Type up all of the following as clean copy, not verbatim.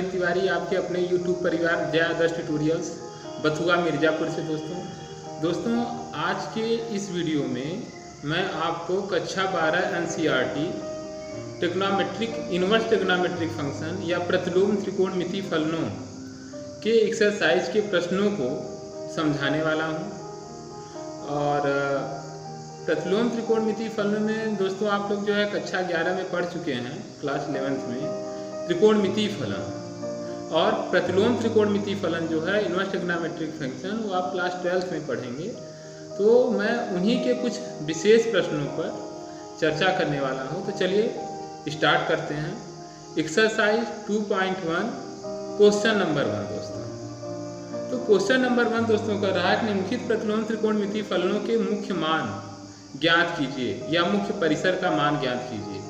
अमित तिवारी, आपके अपने YouTube परिवार जय आदर्श ट्यूटोरियल्स बथुआ मिर्ज़ापुर से। दोस्तों आज के इस वीडियो में मैं आपको कक्षा 12 NCERT trigonometric inverse trigonometric function या प्रतिलोम त्रिकोणमितीय फलनों के एक्सरसाइज के प्रश्नों को समझाने वाला हूं। और प्रतिलोम त्रिकोणमितीय फलनों में दोस्तों आप लोग जो है कक्षा 11 में पढ़ चुके हैं, क्लास 11th में त्रिकोणमितीय फलन और प्रतिलोम त्रिकोणमितीय फलन जो है इनवर्स ट्रिग्नोमेट्रिक फंक्शन, वो आप क्लास 12th में पढ़ेंगे। तो मैं उन्हीं के कुछ विशेष प्रश्नों पर चर्चा करने वाला हूं। तो चलिए स्टार्ट करते हैं। एक्सरसाइज 2.1 क्वेश्चन नंबर 1 दोस्तों। तो क्वेश्चन नंबर 1 दोस्तों का रहा है निम्नलिखित प्रतिलोम त्रिकोणमितीय फलनों के मुख्य मान ज्ञात कीजिए या मुख्य परिसर का मान ज्ञात कीजिए।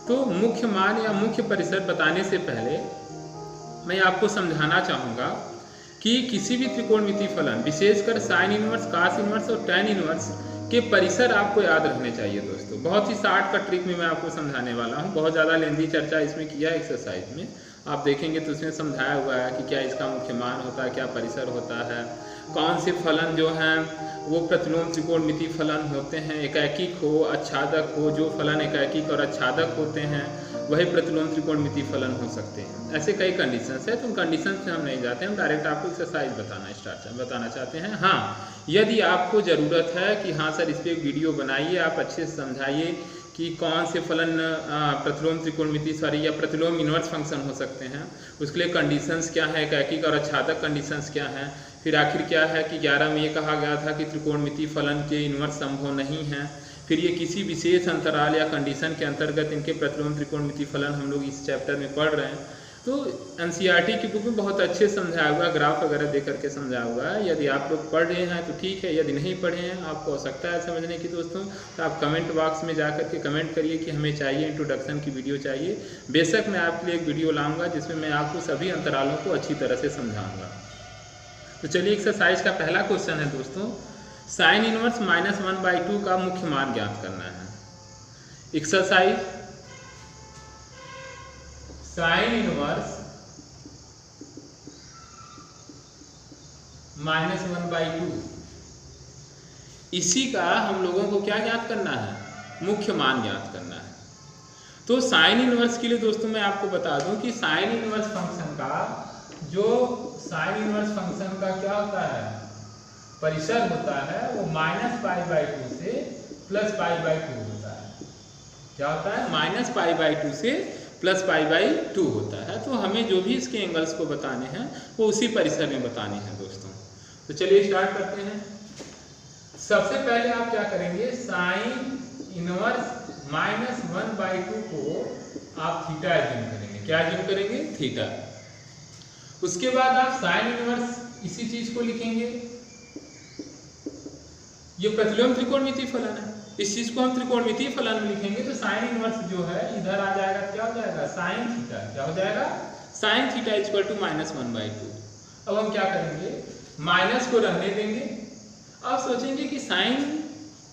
तो मुख्य मान या मुख्य परिसर बताने से पहले मैं आपको समझाना चाहूँगा कि किसी भी त्रिकोणमितीय फलन, विशेषकर साइन इनवर्स, कास इनवर्स और टैन इनवर्स के परिसर आपको याद रखने चाहिए दोस्तों। बहुत ही शॉर्टकट ट्रिक में मैं आपको समझाने वाला हूँ। बहुत ज़्यादा लेंथी चर्चा इसमें किया है एक्सरसाइज में, आप देखेंगे तो उसमें समझाया हुआ है कि क्या इसका मुख्य मान होता है, क्या परिसर होता है, कौन से फलन जो हैं वो प्रतिलोम त्रिकोणमितीय फलन होते हैं, एकैकिक हो आच्छादक हो, जो फलन एकैकिक और आच्छादक होते हैं वही प्रतिलोम त्रिकोणमितीय फलन हो सकते हैं। ऐसे कई कंडीशंस है, तो उन कंडीशंस में हम नहीं जाते, हम डायरेक्ट आपको एक्सरसाइज बताना चाहते हैं। हाँ, यदि आपको ज़रूरत है कि हाँ सर इस पर एक वीडियो बनाइए, आप अच्छे से समझाइए कि कौन से फलन प्रतिलोम त्रिकोणमितीय या प्रतिलोम इनवर्स फंक्शन हो सकते हैं, उसके लिए कंडीशंस क्या है, एकैकिक और आच्छादक कंडीशंस क्या हैं, फिर आखिर क्या है कि 11 में ये कहा गया था कि त्रिकोणमितीय फलन के इनवर्स संभव नहीं हैं, फिर ये किसी विशेष अंतराल या कंडीशन के अंतर्गत इनके प्रतिलोम त्रिकोणमितीय फलन हम लोग इस चैप्टर में पढ़ रहे हैं। तो NCERT की बुक में बहुत अच्छे समझाया हुआ है, ग्राफ वगैरह दे करके समझाया हुआ है। यदि आप लोग पढ़ रहे हैं तो ठीक है, यदि नहीं पढ़े हैं, आपको आवश्यकता है समझने की दोस्तों, तो आप कमेंट बॉक्स में जा करके कमेंट करिए कि हमें चाहिए इंट्रोडक्शन की वीडियो चाहिए। बेशक मैं आपके लिए एक वीडियो लाऊंगा जिसमें मैं आपको सभी अंतरालों को अच्छी तरह से समझाऊंगा। तो चलिए एक्सरसाइज का पहला क्वेश्चन है दोस्तों, साइन इनवर्स -1/2 का मुख्य मान ज्ञात करना है। एक्सरसाइज साइन इनवर्स -1/2, इसी का हम लोगों को क्या ज्ञात करना है, मुख्य मान ज्ञात करना है। तो साइन इनवर्स के लिए दोस्तों मैं आपको बता दूं कि साइन इनवर्स फंक्शन का क्या होता है, परिसर होता है, वो -π/2 से +π/2 होता है। क्या होता है, -π/2 से +π/2 होता है। तो हमें जो भी इसके एंगल्स को बताने हैं वो उसी परिसर में बताने हैं दोस्तों। तो चलिए स्टार्ट करते हैं। सबसे पहले आप क्या करेंगे, साइन इनवर्स -1/2 को आप थीटा एज्यूम करेंगे। क्या एज्यूम करेंगे, थीटा। उसके बाद आप साइन इनवर्स इसी चीज को लिखेंगे, ये प्रतिलोम त्रिकोणमितीय फलन है, इस चीज को हम त्रिकोणमितीय फलन में लिखेंगे। तो साइन इनवर्स जो है इधर आ जाएगा, क्या हो जाएगा, साइन थीटा। क्या हो जाएगा, साइन थीटा = -1/2। अब हम क्या करेंगे, माइनस को रहने देंगे। अब सोचेंगे कि साइन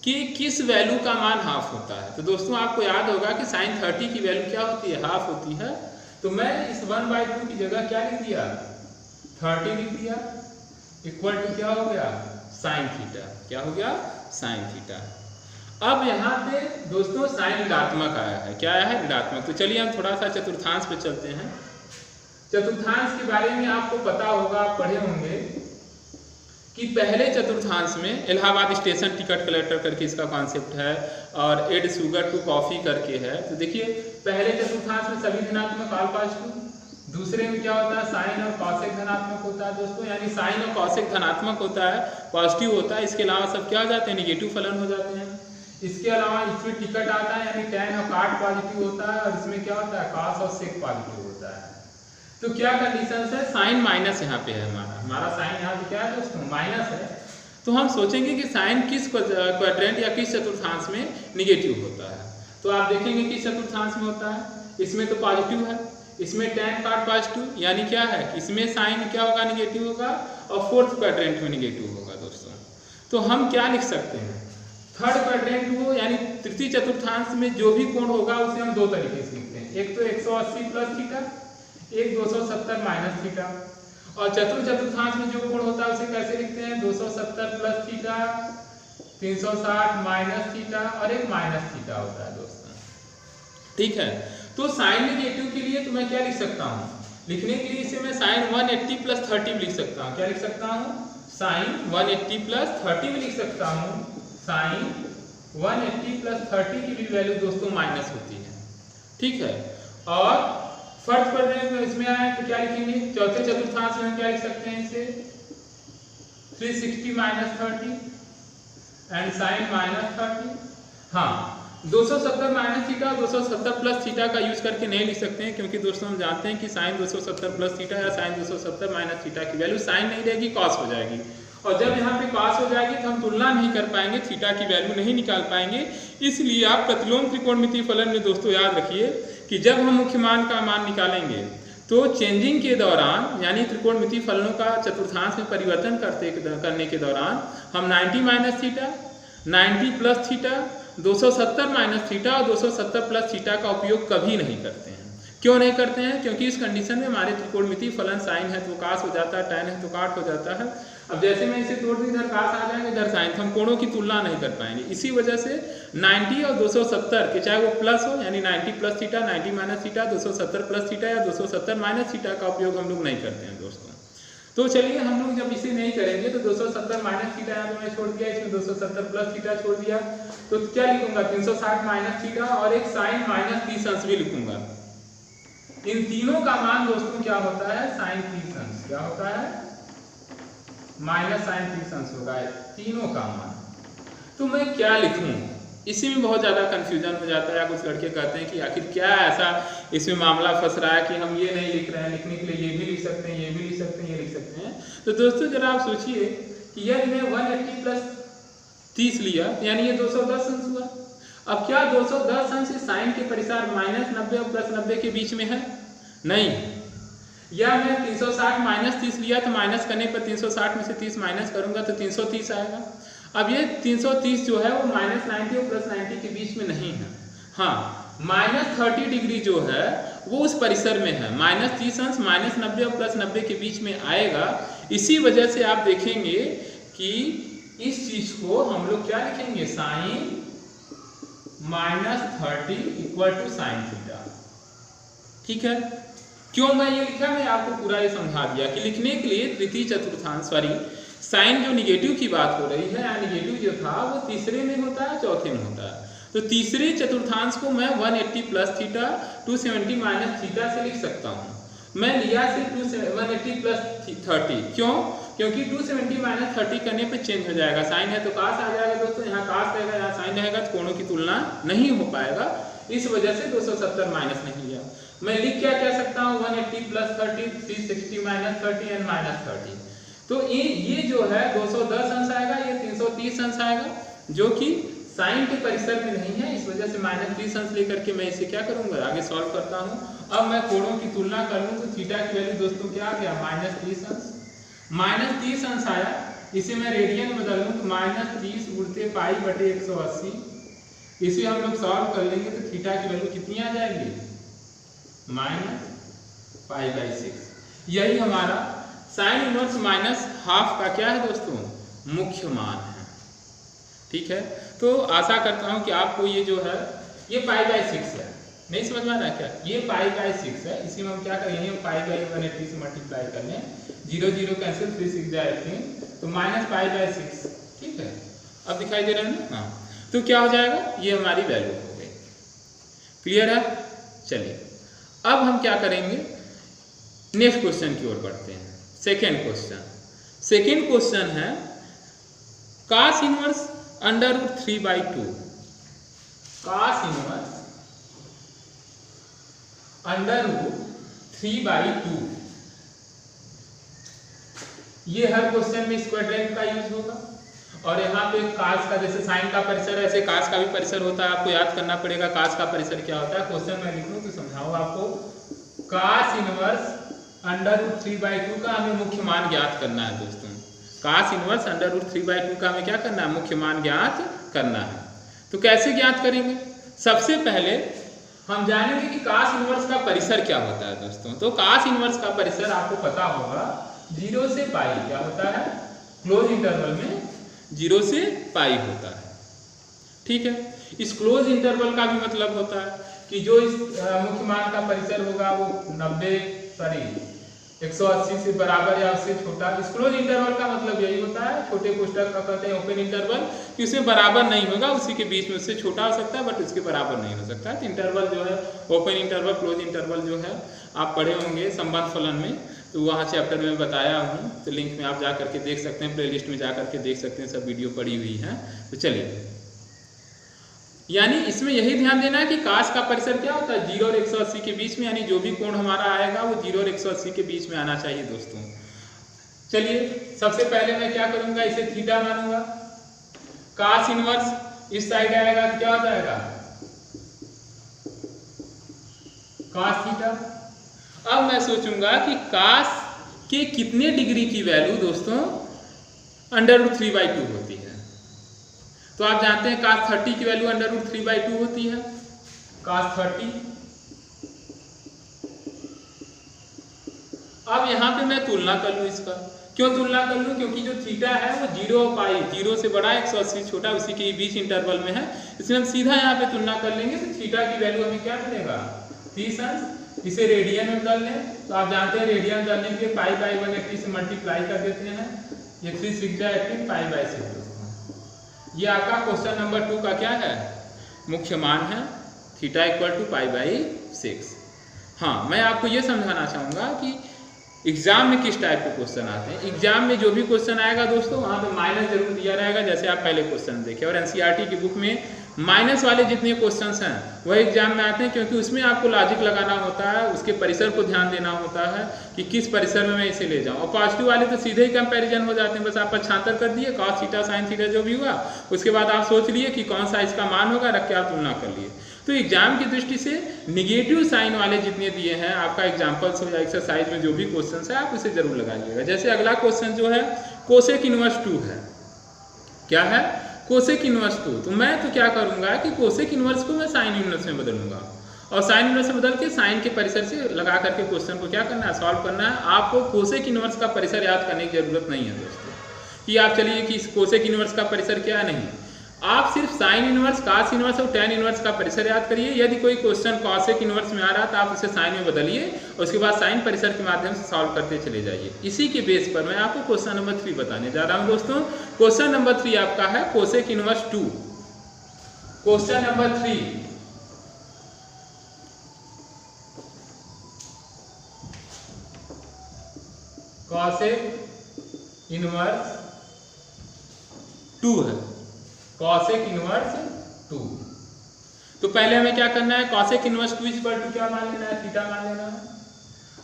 की किस वैल्यू का मान हाफ होता है। तो दोस्तों आपको याद होगा कि साइन 30 की वैल्यू क्या होती है, हाफ होती है। तो मैं इस 1/2 की जगह क्या लिख दिया, 30 लिख दिया, इक्वल टू क्या हो गया, साइन थीटा। क्या हो गया, साइन थीटा। अब यहाँ पे दोस्तों साइन ऋणात्मक आया है। क्या आया है, ऋणात्मक। तो चलिए हम थोड़ा सा चतुर्थांश पे चलते हैं। चतुर्थांश के बारे में आपको पता होगा, आप पढ़े होंगे कि पहले चतुर्थांश में इलाहाबाद स्टेशन टिकट कलेक्टर करके इसका कॉन्सेप्ट है और एड शुगर टू कॉफी करके है। तो देखिए पहले चतुर्थांश में सभी धनात्मक α/2, दूसरे में क्या होता है, साइन और कॉसेक धनात्मक होता है दोस्तों, यानी साइन और कॉसेक धनात्मक होता है, पॉजिटिव होता है। इसके अलावा सब क्या हो जाते हैं, निगेटिव फलन हो जाते हैं। इसके अलावा इसमें टिकट आता है, यानी टैन और काट पॉजिटिव होता है, और इसमें क्या होता है, कॉस और सेक पॉजिटिव होता है। तो क्या कंडीशन है, साइन माइनस यहाँ पे है, हमारा साइन यहाँ पे क्या है दोस्तों, माइनस है। तो हम सोचेंगे कि साइन किस क्वाड्रेंट या किस चतुर्थांश में निगेटिव होता है। तो आप देखेंगे किस चतुर्थांश में होता है, इसमें तो पॉजिटिव है, इसमें टैन काट पॉजिटिव, यानी क्या है कि इसमें साइन क्या होगा, निगेटिव होगा, और फोर्थ क्वाड्रेंट में निगेटिव होगा दोस्तों। तो हम क्या लिख सकते हैं, थर्ड क्वाड्रेंट को यानी तृतीय चतुर्थांश में जो भी कोण होगा उसे हम दो तरीके से लिखते हैं। एक तो 180 प्लस थीटा, एक 270 माइनस थीटा, और चतुर्थांश में जो कोण होता है उसे कैसे लिखते हैं, 270 प्लस थीटा, 360 माइनस थीटा, और एक माइनस थीटा होता है दोस्तों। ठीक है, तो साइन नेगेटिव के लिए तो मैं क्या लिख सकता हूँ, लिखने के लिए इसे मैं साइन 180 प्लस 30 में लिख सकता हूँ। क्या लिख सकता हूँ, साइन 180 प्लस 30 में लिख सकता हूँ। साइन 180 प्लस 30 की भी वैल्यू दोस्तों माइनस होती है। ठीक है, और फर्क पढ़ने में इसमें आए तो क्या लिखेंगे, चौथे चतुर्थांश में हम क्या लिख सकते हैं इसे, 360 माइनस 30 एंड साइन माइनस 30। हाँ, 270 माइनस थीटा और 270 प्लस थीटा का यूज करके नहीं लिख सकते हैं, क्योंकि दोस्तों हम जानते हैं कि साइन 270 प्लस थीटा या साइन 270 माइनस थीटा की वैल्यू साइन नहीं रहेगी, कॉस हो जाएगी, और जब यहाँ पे कॉस हो जाएगी तो हम तुलना नहीं कर पाएंगे, थीटा की वैल्यू नहीं निकाल पाएंगे। इसलिए आप प्रतिलोम त्रिकोणमितीय फलन में दोस्तों याद रखिए कि जब हम मुख्य मान का मान निकालेंगे तो चेंजिंग के दौरान, यानी त्रिकोणमितीय फलनों का चतुर्थांश में परिवर्तन करने के दौरान हम 90 minus theta, 90 plus theta, 270 minus theta और 270 प्लस थीटा का उपयोग कभी नहीं करते हैं। क्यों नहीं करते हैं, क्योंकि इस कंडीशन में हमारे त्रिकोणमितीय फलन साइन है तो कास हो जाता है, टैन है तो काट हो जाता है। अब जैसे मैं इसे तोड़ दूं, इधर कास आ जाएंगे, इधर साइन, तो हम कोणों की तुलना नहीं कर पाएंगे। इसी वजह से 90 और 270 के चाहे वो प्लस हो, यानी 90 plus theta, 90 minus theta, 270 plus theta या 270 माइनस थीटा का उपयोग हम लोग नहीं करते हैं दोस्तों। तो चलिए हम लोग जब इसे नहीं करेंगे तो 270 माइनस थीटा यहाँ पे मैं छोड़ दिया, इसमें 270 प्लस थीटा छोड़ दिया, तो क्या लिखूंगा, 360 माइनस थीटा और एक साइन माइनस 30 अंश भी लिखूंगा। इन तीनों का मान दोस्तों क्या होता है, साइन 30 अंश। क्या होता है, माइनस साइन 30 अंश होगा तीनों का मान। तो मैं क्या लिखूं, इसी में बहुत ज़्यादा कंफ्यूजन हो जाता है। कुछ लड़के कहते हैं कि आखिर क्या ऐसा इसमें मामला फंस रहा है कि हम ये नहीं लिख रहे हैं, लिखने के लिए ये भी लिख सकते हैं, ये भी लिख सकते हैं, ये लिख सकते हैं। तो दोस्तों जरा आप सोचिए कि यदि मैं 180 प्लस 30 लिया यानी ये 210 अंश हुआ। अब क्या 210 अंश साइन के परिसार माइनस 90 और प्लस 90 के बीच में है? नहीं। या मैं 360 माइनस 30 लिया तो माइनस करने पर 360 में से 30 माइनस करूंगा तो 330 आएगा। अब ये 330 जो है वो माइनस 90 और प्लस 90 के बीच में नहीं है। हाँ, माइनस 30 डिग्री जो है वो उस परिसर में है। माइनस 30 अंश माइनस 90 और प्लस 90 के बीच में आएगा। इसी वजह से आप देखेंगे कि इस चीज को हम लोग क्या लिखेंगे, sine minus 30 equal to sine theta. ठीक है, क्यों मैं ये लिखा, मैं आपको पूरा ये समझा दिया कि लिखने के लिए तृतीय चतुर्थांश, सॉरी साइन जो निगेटिव की बात हो रही है, निगेटिव जो था वो तीसरे में होता है, चौथे में होता है। तो तीसरे चतुर्थांश को मैं 180 प्लस थीटा 270 माइनस थीटा से लिख सकता हूँ। मैं लिया सिर्फ 180 प्लस 30, क्यों, क्योंकि 270 माइनस 30 करने पे चेंज हो जाएगा। साइन है तो कास आ जाएगा दोस्तों, यहाँ कास रहेगा, यहाँ साइन रहेगा, तो कोणों की तुलना नहीं हो पाएगा। इस वजह से 270 माइनस नहीं लिया। मैं लिख क्या कह सकता हूँ, 180 प्लस 30, 360 माइनस 30 एंड माइनस 30। तो ये जो है 210 अंश आएगा, ये 330 अंश आएगा, जो कि साइन के परिसर में नहीं है। इस वजह से माइनस 30 अंश लेकर के मैं इसे क्या करूंगा, आगे सॉल्व करता हूँ। अब मैं कोणों की तुलना कर लूँ तो थीटा की वैल्यू दोस्तों क्या आ गया, माइनस 30 अंश। माइनस 30 अंश आया, इसे मैं रेडियन में बदल लूँ तो माइनस 30 गुणते पाई बटे 180। इसे हम लोग सॉल्व कर लेंगे तो थीटा की वैल्यू कितनी आ जाएगी, माइनस पाई बाई 6। यही हमारा साइन इनवर्स माइनस हाफ का क्या है दोस्तों, मुख्य मान है। ठीक है, तो आशा करता हूं कि आपको ये जो है, ये पाई बाई 6 है, नहीं समझ में आ रहा क्या, ये पाई बाई 6 है। इसी में हम क्या करेंगे, पाई बाई 180 से मल्टीप्लाई कर लें, 0 0 कैंसिल, 3 6 जाए 18, तो माइनस पाई बाई 6। ठीक है, अब दिखाई दे रहा है ना, हाँ, तो क्या हो जाएगा, ये हमारी वैल्यू हो गई। क्लियर है, चलिए अब हम क्या करेंगे, नेक्स्ट क्वेश्चन की ओर बढ़ते हैं। सेकेंड क्वेश्चन, सेकेंड क्वेश्चन है cos inverse under root 3/2। cos inverse under root 3/2। ये हर क्वेश्चन में स्क्वायर ब्रैकेट का यूज होगा, और यहाँ पे cos का जैसे साइन का परिसर है, ऐसे cos का भी परिसर होता है। आपको याद करना पड़ेगा cos का परिसर क्या होता है। क्वेश्चन मैं लिख लूँ तो समझाऊँ आपको। cos इनवर्स अंडर रूट 3/2 का हमें मुख्य मान ज्ञात करना है दोस्तों। cos इनवर्स अंडर रूट 3/2 का हमें क्या करना है, मुख्य मान ज्ञात करना है। तो कैसे ज्ञात करेंगे, सबसे पहले हम जानेंगे कि cos इनवर्स का परिसर क्या होता है दोस्तों। तो cos इनवर्स का परिसर आपको पता होगा 0 से पाई क्या होता है, क्लोज इंटरवल में 0 से पाई होता है। ठीक है, इस क्लोज इंटरवल का भी मतलब होता है कि जो इस मुख्य मान का परिसर होगा वो 180 से बराबर या उससे छोटा। इस क्लोज इंटरवल का मतलब यही होता है, छोटे कोष्ठक का कहते हैं ओपन इंटरवल, कि उसमें बराबर नहीं होगा, उसी के बीच में उससे छोटा हो सकता है बट उसके बराबर नहीं हो सकता है। तो इंटरवल जो है ओपन इंटरवल, क्लोज इंटरवल जो है आप पढ़े होंगे संबंध फलन में, तो वहाँ चैप्टर में बताया हूँ, तो लिंक में आप जा करके देख सकते हैं, प्लेलिस्ट में जा करके देख सकते हैं, सब वीडियो पड़ी हुई है। तो चलिए, यानी इसमें यही ध्यान देना है कि काश का परिसर क्या होता है 0 और 180 के बीच में, यानी जो भी कोण हमारा आएगा वो 0 और 180 के बीच में आना चाहिए दोस्तों। चलिए, सबसे पहले मैं क्या करूंगा, इसे थीटा मानूंगा। काश इनवर्स इस साइड आएगा तो क्या हो जाएगा, काश थीटा। अब मैं सोचूंगा कि काश के कितने डिग्री की वैल्यू दोस्तों √3/2 होती है। तो आप जानते हैं cos 30 की वैल्यू √3/2 होती है, cos 30। अब यहाँ पे मैं तुलना कर लूँ इसका। क्यों तुलना कर लूँ, क्योंकि जो थीटा है वो 0 और पाई, 0 से बड़ा 180 छोटा, उसी के बीच इंटरवल में है, इसलिए हम सीधा यहाँ पे तुलना कर लेंगे। तो थीटा की वैल्यू हमें क्या मिलेगा, 30 अंश। इसे रेडियन में बदल लें तो आप जानते हैं रेडियन बदलने के लिए पाई/180 से मल्टीप्लाई कर देते हैं, ये 3 6 18 पाई/6। ये आपका क्वेश्चन नंबर 2 का क्या है, मुख्य मान है, थीटा = पाई/6। हाँ, मैं आपको ये समझाना चाहूँगा कि एग्जाम में किस टाइप के क्वेश्चन आते हैं। एग्जाम में जो भी क्वेश्चन आएगा दोस्तों वहाँ पे माइनस जरूर दिया रहेगा, जैसे आप पहले क्वेश्चन देखे, और एनसीईआरटी की बुक में माइनस वाले जितने क्वेश्चंस हैं वह एग्जाम में आते हैं, क्योंकि उसमें आपको लॉजिक लगाना होता है, उसके परिसर को ध्यान देना होता है कि किस परिसर में मैं इसे ले जाऊँ। और पॉजिटिव वाले तो सीधे ही कंपैरिजन हो जाते हैं, बस आप 75 कर दिए, cos थीटा sin थीटा जो भी हुआ, उसके बाद आप सोच लिए कि कौन सा इसका मान होगा, रख के आप तुलना कर लिए। तो एग्जाम की दृष्टि से निगेटिव साइन वाले जितने दिए हैं, आपका एग्जाम्पल्स हो या एक्सरसाइज में जो भी क्वेश्चन है आप उसे जरूर लगाइएगा। जैसे अगला क्वेश्चन जो है कोसेक इनवर्स 2 है, क्या है, कोसेक इनवर्स 2। तो मैं तो क्या करूंगा कि कोसेक इनवर्स को मैं साइन इनवर्स में बदलूंगा, और साइन इनवर्स में बदल के साइन के परिसर से लगा करके क्वेश्चन को क्या करना है, सॉल्व करना है। आपको कोसेक इनवर्स का परिसर याद करने की जरूरत नहीं है दोस्तों, कि आप चलिए कि कोसेक इनवर्स का परिसर क्या है, नहीं, आप सिर्फ साइन इनवर्स, कास इनवर्स और टैन इनवर्स का परिसर याद करिए। यदि कोई क्वेश्चन कॉसेक इनवर्स में आ रहा है तो आप उसे साइन में बदलिए, और उसके बाद साइन परिसर के माध्यम से सॉल्व करते चले जाइए। इसी के बेस पर मैं आपको क्वेश्चन नंबर 3 बताने जा रहा हूं दोस्तों। क्वेश्चन नंबर 3 आपका है cosec inverse 2। Question number 3, cosec inverse 2 है, कॉसेक इनवर्स 2। तो पहले हमें क्या करना है, कॉसेक इनवर्स 2 इक्वल टू क्या मान लेना है, थीटा मान लेना है।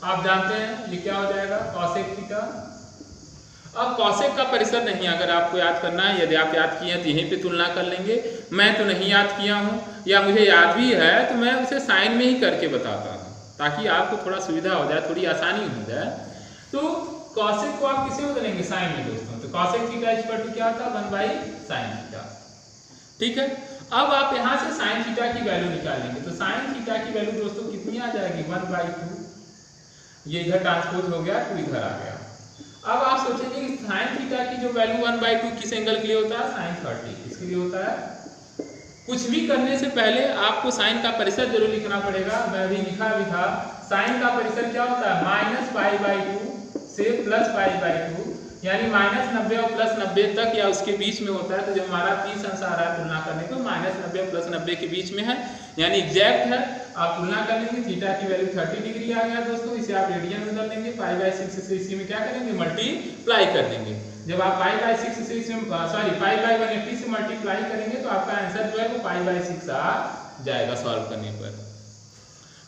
आप जानते हैं ये क्या हो जाएगा, कॉसेक थीटा। अब कॉसेक का परिसर नहीं अगर आपको याद करना है, यदि आप याद किए हैं तो यहीं पे तुलना कर लेंगे। मैं तो नहीं याद किया हूँ, या मुझे याद भी है तो मैं उसे साइन में ही करके बताता हूँ, ताकि आपको थोड़ा सुविधा हो जाए, थोड़ी आसानी हो जाए। तो कॉसेक को आप किसे बदलेंगे, साइन में दोस्तों। तो कॉसेक थीटा इक्वल टू क्या होता है, 1/sin थीटा। ठीक है, अब आप यहाँ से साइन थीटा की वैल्यू निकालेंगे, तो साइन थीटा की वैल्यू दोस्तों कितनी आ जाएगी, 1/2। ये इधर ट्रांसपोज हो गया, 2 इधर आ गया। अब आप सोचेंगे कि साइन थीटा की जो वैल्यू 1/2 किस एंगल के लिए होता है, sin 30, किसके लिए होता है। कुछ भी करने से पहले आपको साइन का परिसर जरूर लिखना पड़ेगा, मैं भी लिखा भी था। साइन का परिसर क्या होता है, -π/2 से +π/2, यानी -90 और +90 तक या उसके बीच में होता है। तो जब हमारा 30 अंश आ रहा है तुलना करने को, -90 और +90 के बीच में है, यानी एग्जैक्ट है। आप तुलना कर लेंगे, थीटा की वैल्यू 30 डिग्री आ गया दोस्तों। इसे आप रेडियन में बदल देंगे, π/6 से इसी में क्या करेंगे, मल्टीप्लाई कर देंगे। जब आप π/6 से इसमें π/180 से मल्टीप्लाई करेंगे तो आपका आंसर जो है वो π/6 आ जाएगा सॉल्व करने पर।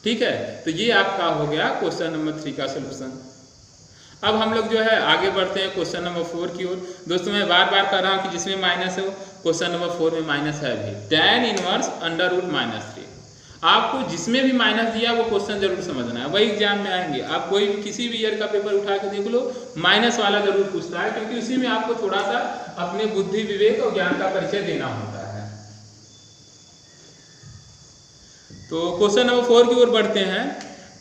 ठीक है, तो ये आपका हो गया क्वेश्चन नंबर 3 का सोल्यूशन। अब हम लोग जो है आगे बढ़ते हैं क्वेश्चन नंबर 4 की ओर। दोस्तों मैं बार बार कर रहा हूँ कि जिसमें माइनस हो, क्वेश्चन नंबर 4 में माइनस है भी। tan inverse √-3। आपको जिसमें भी माइनस दिया वो क्वेश्चन जरूर समझना है, वही एग्जाम में आएंगे। आप कोई भी किसी भी ईयर का पेपर उठा के देख लो, माइनस वाला जरूर पूछता है, क्योंकि उसी में आपको थोड़ा सा अपने बुद्धि, विवेक और ज्ञान का परिचय देना होता है। तो क्वेश्चन नंबर 4 की ओर बढ़ते हैं।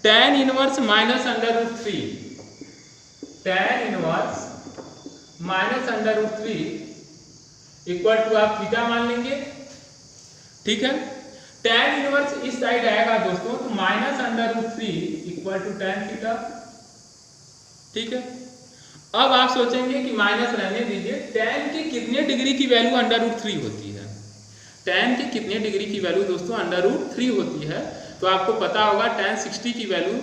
tan inverse minus √3, tan inverse minus √3 equal to आप थीटा मान लेंगे। ठीक है, tan इनवर्स इस साइड आएगा दोस्तों, तो minus √3 equal to tan theta. ठीक है, अब आप सोचेंगे कि माइनस रहने दीजिए, tan के कितने डिग्री की वैल्यू √3 होती है? tan के कितने डिग्री की वैल्यू दोस्तों √3 होती है? तो आपको पता होगा tan 60 की वैल्यू,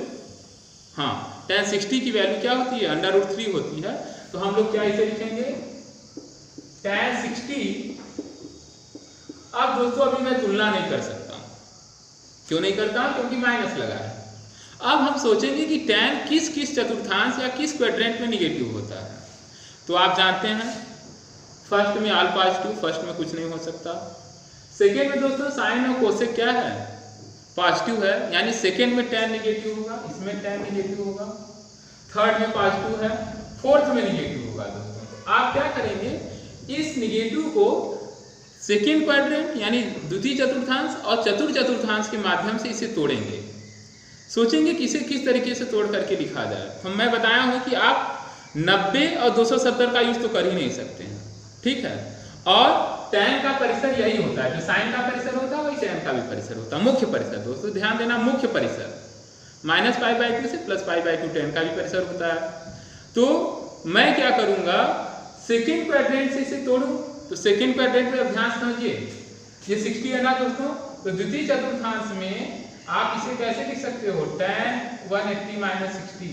हाँ tan 60 की वैल्यू क्या होती है? √3 होती है। तो हम लोग क्या इसे लिखेंगे? tan 60। अब दोस्तों अभी मैं तुलना नहीं कर सकता, क्यों नहीं करता? क्योंकि माइनस लगा है। अब हम सोचेंगे कि tan किस किस चतुर्थांश या किस क्वाड्रेंट में निगेटिव होता है। तो आप जानते हैं फर्स्ट में ऑल पॉजिटिव, फर्स्ट में कुछ नहीं हो सकता। सेकेंड में दोस्तों साइन और कोसेक क्या है? पॉजिटिव है, यानी सेकेंड में tan निगेटिव होगा, इसमें tan निगेटिव होगा। थर्ड में पॉजिटिव है, फोर्थ में निगेटिव होगा। दोस्तों तो आप क्या करेंगे, इस निगेटिव को सेकेंड क्वाड्रेंट यानी द्वितीय चतुर्थांश और चतुर्थ चतुर्थांश के माध्यम से इसे तोड़ेंगे। सोचेंगे कि इसे किस तरीके से तोड़ करके लिखा जाए। तो मैं बताया हूं कि आप 90 और 270 का यूज तो कर ही नहीं सकते हैं। ठीक है, और tan का परिसर यही होता है, जो साइन का परिसर होता है वही tan का भी परिसर होता है। मुख्य परिसर दोस्तों ध्यान देना, मुख्य परिसर -π/2 से +π/2 tan का भी परिसर होता है। तो मैं क्या करूंगा, सेकेंड क्वाड्रेंट से इसे तोड़ूं। तो सेकेंड क्वाड्रेंट में ध्यान समझिए, ये 60 है ना दोस्तों, तो द्वितीय चतुर्थांश में आप इसे कैसे लिख सकते हो? tan 180 - 60,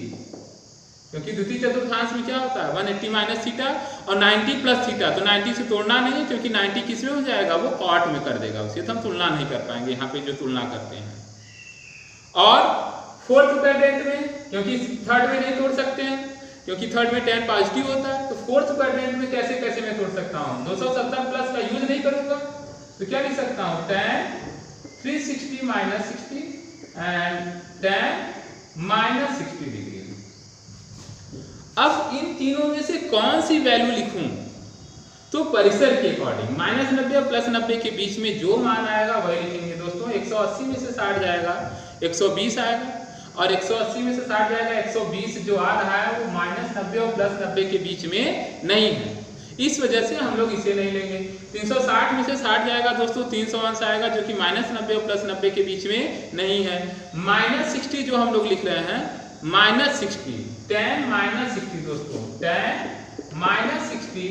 क्योंकि द्वितीय चतुर्थांश में क्या होता है 180 - थीटा और 90 + थीटा। तो 90 से तोड़ना नहीं है, क्योंकि 90 किस में हो जाएगा? वो कॉट में कर देगा उसे, तो हम तुलना नहीं कर पाएंगे यहाँ पे जो तुलना करते हैं। और फोर्थ क्वाड्रेंट में, क्योंकि थर्ड में नहीं तोड़ सकते हैं, क्योंकि थर्ड में tan पॉजिटिव होता है। तो फोर्थ क्वाड्रेंट में कैसे कैसे मैं तोड़ सकता हूँ? 270 का यूज नहीं करूंगा, तो क्या लिख सकता हूँ? tan 360 - 60 and tan -60 degree. अब इन तीनों में से कौन सी वैल्यू लिखूं? तो परिसर के अकॉर्डिंग -90 और +90 के बीच में जो मान आएगा वही लिखेंगे दोस्तों। 180 में से 60 जाएगा 120 आएगा, और 180 में से 60 जाएगा 120 जो आ रहा है वो -90 और +90 के बीच में नहीं है। इस वजह से हम लोग इसे नहीं लेंगे। 360 में से 60 जाएगा दोस्तों 300 अंश आएगा, जो कि -90 और +90 के बीच में नहीं है। -60 जो हम लोग लिख रहे हैं, -60 tan -60 दोस्तों, tan -60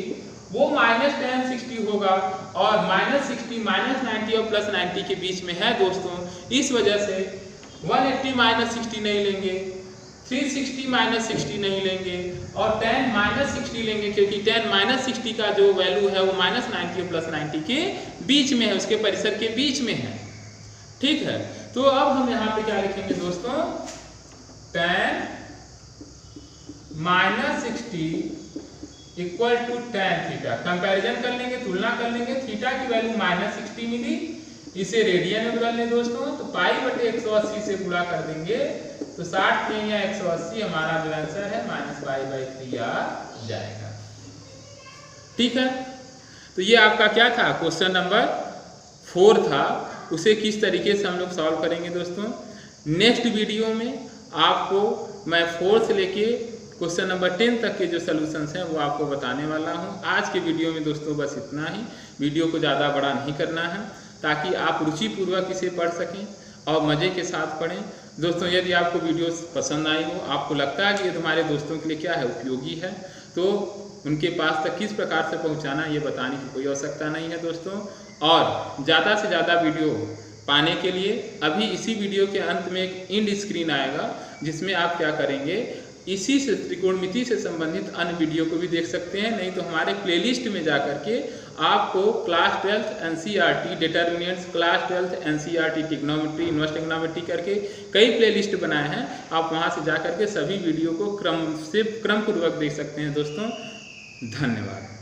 वो -tan 60 होगा, और -60 -90 और +90 के बीच में है दोस्तों। इस वजह से 180 - 60 नहीं लेंगे, 360 - 60 नहीं लेंगे, और tan -60 लेंगे, क्योंकि tan -60 का जो वैल्यू है वो -90 और +90 के बीच में है, उसके परिसर के बीच में है। ठीक है, तो अब हम यहाँ पे क्या लिखेंगे दोस्तों? tan -60 equal to tan theta. Comparison कर लेंगे, तुलना कर लेंगे। थीटा की वैल्यू -60 मिली, इसे रेडियन में बदल लें दोस्तों, तो π/180 से गुणा कर देंगे, तो 60 में या 180 हमारा जो आंसर है -π/3 आ जाएगा। ठीक है, तो ये आपका क्या था? क्वेश्चन नंबर 4 था। उसे किस तरीके से हम लोग सॉल्व करेंगे दोस्तों, नेक्स्ट वीडियो में आपको मैं 4 से लेके क्वेश्चन नंबर 10 तक के जो सॉल्यूशंस हैं वो आपको बताने वाला हूं। आज के वीडियो में दोस्तों बस इतना ही। वीडियो को ज़्यादा बड़ा नहीं करना है, ताकि आप रुचिपूर्वक इसे पढ़ सकें और मज़े के साथ पढ़ें। दोस्तों यदि आपको वीडियो पसंद आई हो, आपको लगता है कि ये तुम्हारे दोस्तों के लिए क्या है, उपयोगी है, तो उनके पास तक किस प्रकार से पहुँचाना ये बताने की कोई आवश्यकता नहीं है दोस्तों। और ज़्यादा से ज़्यादा वीडियो पाने के लिए अभी इसी वीडियो के अंत में एक इंड स्क्रीन आएगा, जिसमें आप क्या करेंगे, इसी से त्रिकोणमिति से संबंधित अन्य वीडियो को भी देख सकते हैं। नहीं तो हमारे प्लेलिस्ट में जा करके आपको class 12th NCERT determinants, class 12th NCERT trigonometry, inverse trigonometry करके कई प्लेलिस्ट बनाए हैं। आप वहां से जा करके सभी वीडियो को क्रमपूर्वक देख सकते हैं दोस्तों। धन्यवाद।